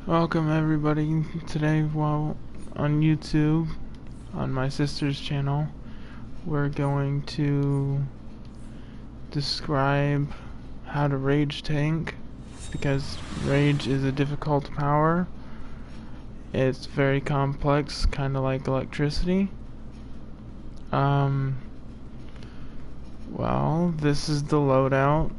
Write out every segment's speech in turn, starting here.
Welcome everybody. Today, while on YouTube, on my sister's channel, we're going to describe how to rage tank, because rage is a difficult power. It's very complex, kind of like electricity. Well, this is the loadout.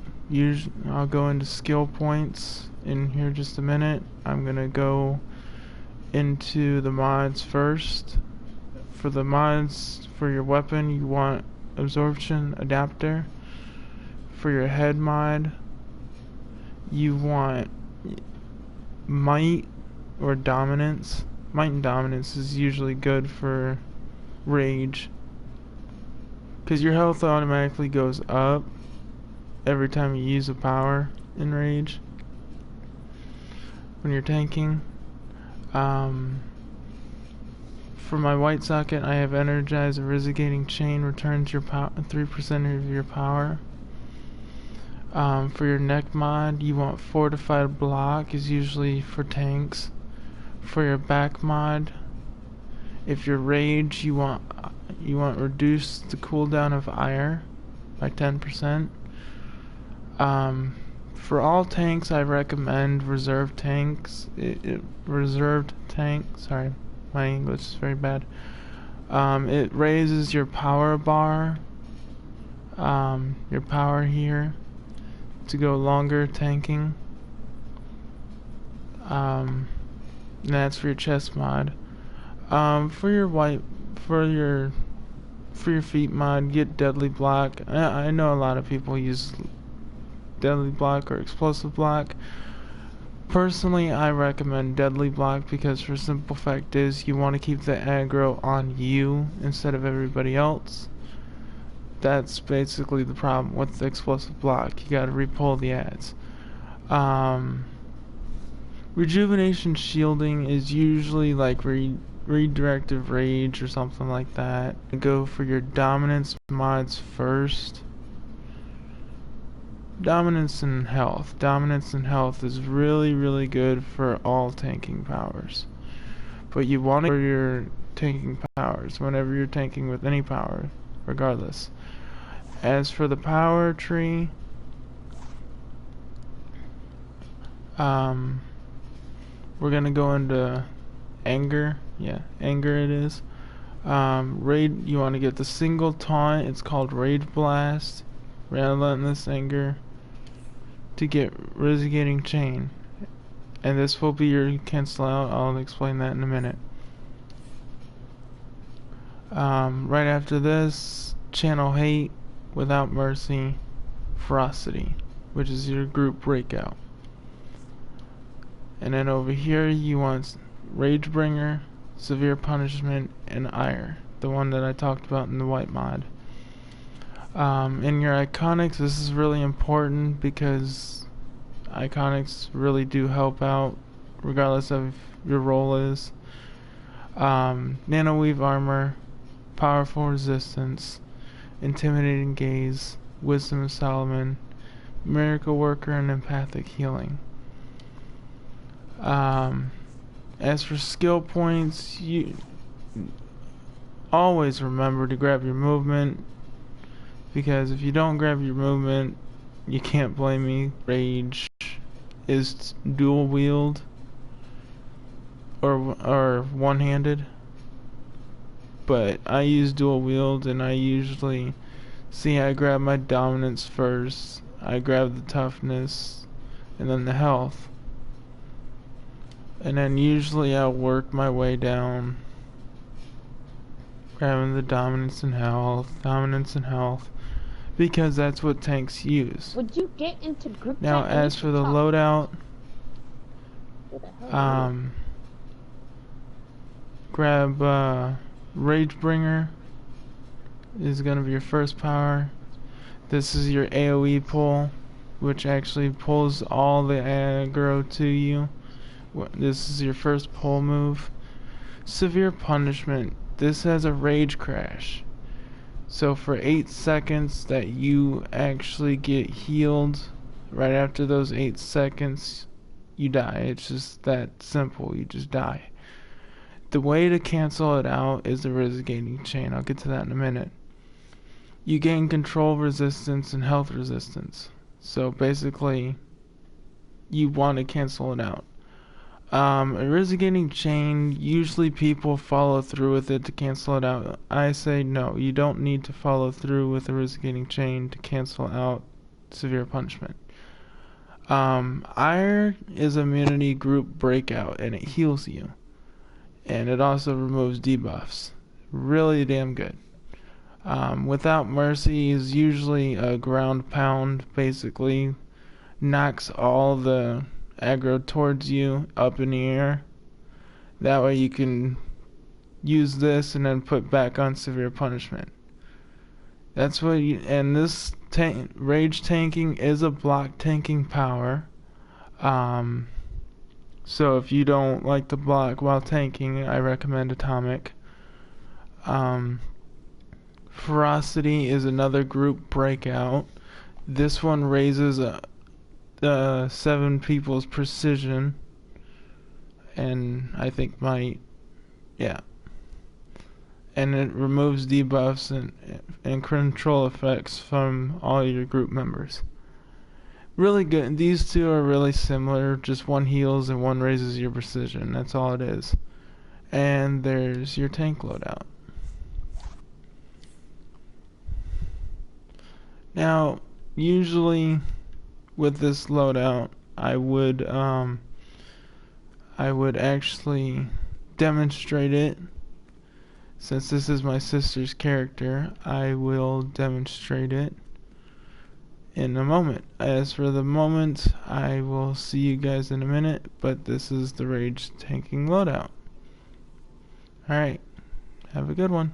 I'll go into skill points in here just a minute. I'm gonna go into the mods first. For the mods for your weapon, you want absorption adapter. For your head mod, you want might or dominance. Might and dominance is usually good for rage, because your health automatically goes up every time you use a power in rage when you're tanking. For my white socket, I have energized a resigating chain, returns your 3% of your power. For your neck mod, you want fortified block, is usually for tanks. For your back mod, if you're rage, you want reduce the cooldown of ire by 10%. For all tanks, I recommend reserved tanks. Reserved tank. Sorry, my English is very bad. It raises your power bar, your power here, to go longer tanking. And that's for your chest mod. For your feet mod, get deadly block. I know a lot of people use deadly block or explosive block. Personally, I recommend deadly block, because for simple fact is you want to keep the aggro on you instead of everybody else. That's basically the problem with the explosive block. You gotta repull the ads. Rejuvenation shielding is usually like redirective rage or something like that. Go for your dominance mods first. Dominance and health. Dominance and health is really good for all tanking powers. But you want it for your tanking powers whenever you're tanking with any power, regardless. As for the power tree, we're gonna go into anger. Yeah, anger it is. Raid, you want to get the single taunt. It's called Rage Blast. Relentless anger to get resigating chain, and this will be your cancel out. I'll explain that in a minute. Right after this, channel hate, without mercy, ferocity, which is your group breakout. And then over here you want rage bringer, severe punishment, and ire, the one that I talked about in the white mod. In your iconics, this is really important, because iconics really do help out regardless of your role is. Nano weave armor, powerful resistance, intimidating gaze, wisdom of Solomon, miracle worker, and empathic healing. As for skill points, you always remember to grab your movement, because if you don't grab your movement, you can't blame me. Rage is dual wield or one-handed, but I use dual wield, and I usually I grab my dominance first, I grab the toughness, and then the health, and then usually I'll work my way down, grabbing the dominance and health, because that's what tanks use. Would you get into group now, as for the loadout, grab Rage Bringer is gonna be your first power. This is your AoE pull, which actually pulls all the aggro to you. This is your first pull move. Severe punishment. This has a rage crash. So for 8 seconds that you actually get healed, right after those 8 seconds, you die. It's just that simple. You just die. The way to cancel it out is the Resigating Chain. I'll get to that in a minute. You gain control resistance and health resistance. So basically, you want to cancel it out. A Resigating Chain, usually people follow through with it to cancel it out. I say no, you don't need to follow through with a Resigating Chain to cancel out severe punishment. Iron is immunity group breakout, and it heals you. And it also removes debuffs. Really damn good. Without Mercy is usually a ground pound, basically knocks all the aggro towards you up in the air. That way you can use this and then put back on severe punishment. That's what you, and this rage tanking is a block tanking power. So if you don't like to block while tanking, I recommend Atomic. Ferocity is another group breakout. This one raises 7 people's precision, and I think might, yeah. And it removes debuffs and control effects from all your group members. Really good. These two are really similar, just one heals and one raises your precision. That's all it is. And there's your tank loadout. Now, usually with this loadout, I would actually demonstrate it. Since this is my sister's character, I will demonstrate it in a moment. As for the moment, I will see you guys in a minute, but this is the rage tanking loadout. Alright, have a good one.